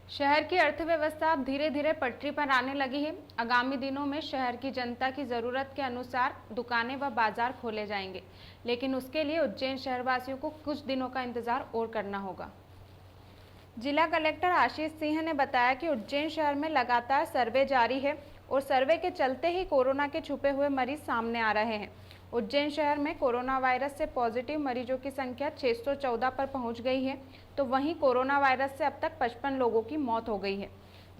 शहर की अर्थव्यवस्था अब धीरे धीरे पटरी पर आने लगी है। आगामी दिनों में शहर की जनता की जरूरत के अनुसार दुकानें व बाजार खोले जाएंगे, लेकिन उसके लिए उज्जैन शहरवासियों को कुछ दिनों का इंतजार और करना होगा। जिला कलेक्टर आशीष सिंह ने बताया कि उज्जैन शहर में लगातार सर्वे जारी है और सर्वे के चलते ही कोरोना के छुपे हुए मरीज सामने आ रहे हैं। उज्जैन शहर में कोरोना वायरस से पॉजिटिव मरीजों की संख्या 614 पर पहुंच गई है, तो वहीं कोरोना वायरस से अब तक 55 लोगों की मौत हो गई है।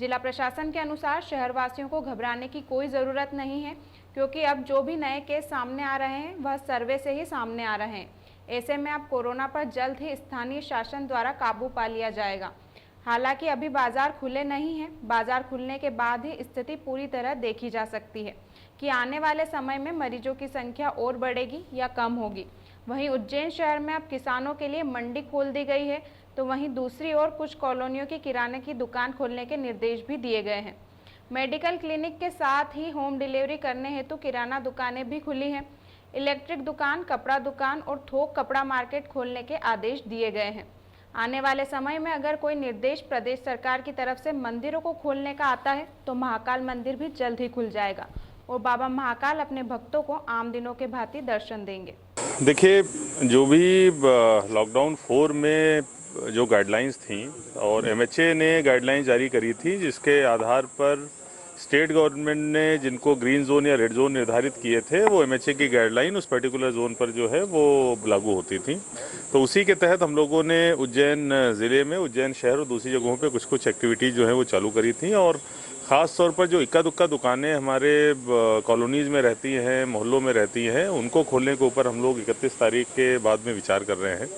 जिला प्रशासन के अनुसार शहरवासियों को घबराने की कोई ज़रूरत नहीं है, क्योंकि अब जो भी नए केस सामने आ रहे हैं वह सर्वे से ही सामने आ रहे हैं। ऐसे में अब कोरोना पर जल्द ही स्थानीय शासन द्वारा काबू पा लिया जाएगा। हालांकि अभी बाजार खुले नहीं हैं। बाजार खुलने के बाद ही स्थिति पूरी तरह देखी जा सकती है कि आने वाले समय में मरीजों की संख्या और बढ़ेगी या कम होगी। वहीं उज्जैन शहर में अब किसानों के लिए मंडी खोल दी गई है, तो वहीं दूसरी ओर कुछ कॉलोनियों की किराने की दुकान खोलने के निर्देश भी दिए गए हैं। मेडिकल क्लिनिक के साथ ही होम डिलीवरी करने हेतु किराना दुकानें भी खुली हैं। इलेक्ट्रिक दुकान, कपड़ा दुकान और थोक कपड़ा मार्केट खोलने के आदेश दिए गए हैं। आने वाले समय में अगर कोई निर्देश प्रदेश सरकार की तरफ से मंदिरों को खोलने का आता है तो महाकाल मंदिर भी जल्द ही खुल जाएगा और बाबा महाकाल अपने भक्तों को आम दिनों के भांति दर्शन देंगे। देखिए, जो भी लॉकडाउन 4 में जो गाइडलाइंस थी और एमएचए ने गाइडलाइंस जारी करी थी, जिसके आधार पर स्टेट गवर्नमेंट ने जिनको ग्रीन जोन या रेड जोन निर्धारित किए थे, वो एमएचए की गाइडलाइन उस पर्टिकुलर जोन पर जो है वो लागू होती थी। तो उसी के तहत हम लोगों ने उज्जैन ज़िले में, उज्जैन शहर और दूसरी जगहों पे कुछ एक्टिविटीज़ जो है वो चालू करी थी। और ख़ास तौर पर जो इक्का दुक्का दुकानें हमारे कॉलोनीज़ में रहती हैं, मोहल्लों में रहती हैं, उनको खोलने के ऊपर हम लोग 31 तारीख के बाद में विचार कर रहे हैं।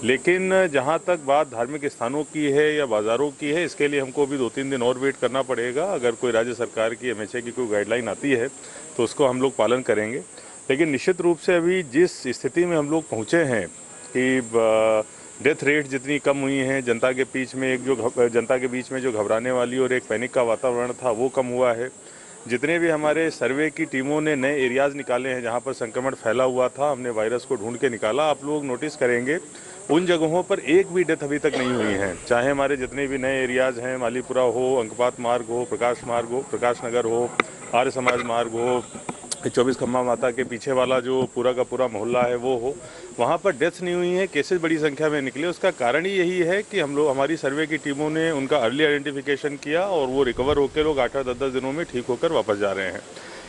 लेकिन जहां तक बात धार्मिक स्थानों की है या बाज़ारों की है, इसके लिए हमको अभी 2-3 दिन और वेट करना पड़ेगा। अगर कोई राज्य सरकार की एमएचए की कोई गाइडलाइन आती है तो उसको हम लोग पालन करेंगे। लेकिन निश्चित रूप से अभी जिस स्थिति में हम लोग पहुँचे हैं कि डेथ रेट जितनी कम हुई हैं, जनता के बीच में जो घबराने वाली और एक पैनिक का वातावरण था वो कम हुआ है। जितने भी हमारे सर्वे की टीमों ने नए एरियाज़ निकाले हैं जहां पर संक्रमण फैला हुआ था, हमने वायरस को ढूंढ के निकाला। आप लोग नोटिस करेंगे उन जगहों पर एक भी डेथ अभी तक नहीं हुई है। चाहे हमारे जितने भी नए एरियाज़ हैं, मालीपुरा हो, अंकपात मार्ग हो, प्रकाश नगर हो, आर्य समाज मार्ग हो, 24 खम्मा माता के पीछे वाला जो पूरा का पूरा मोहल्ला है वो हो, वहाँ पर डेथ्स नहीं हुई हैं, केसेस बड़ी संख्या में निकले। उसका कारण ही यही है कि हमारी सर्वे की टीमों ने उनका अर्ली आइडेंटिफिकेशन किया और वो रिकवर होकर लोग 8-8, 10-10 दिनों में ठीक होकर वापस जा रहे हैं।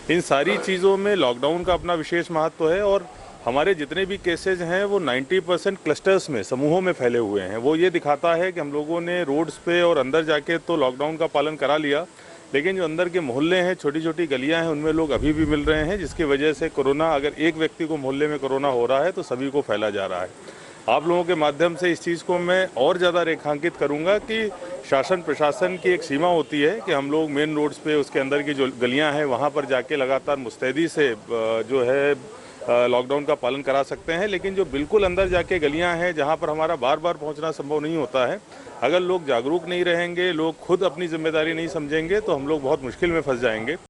इन सारी चीज़ों में लॉकडाउन का अपना विशेष महत्व है और हमारे जितने भी केसेज हैं वो 90% क्लस्टर्स में, समूहों में फैले हुए हैं। वो ये दिखाता है कि हम लोगों ने रोड्स पे और अंदर जाके तो लॉकडाउन का पालन करा लिया, लेकिन जो अंदर के मोहल्ले हैं, छोटी छोटी गलियां हैं, उनमें लोग अभी भी मिल रहे हैं, जिसकी वजह से कोरोना, अगर एक व्यक्ति को मोहल्ले में कोरोना हो रहा है तो सभी को फैला जा रहा है। आप लोगों के माध्यम से इस चीज़ को मैं और ज़्यादा रेखांकित करूंगा कि शासन प्रशासन की एक सीमा होती है कि हम लोग मेन रोड्स पे, उसके अंदर की जो गलियां हैं वहाँ पर जाके लगातार मुस्तैदी से जो है लॉकडाउन का पालन करा सकते हैं। लेकिन जो बिल्कुल अंदर जाके गलियां हैं जहां पर हमारा बार बार पहुंचना संभव नहीं होता है, अगर लोग जागरूक नहीं रहेंगे, लोग खुद अपनी जिम्मेदारी नहीं समझेंगे तो हम लोग बहुत मुश्किल में फंस जाएंगे।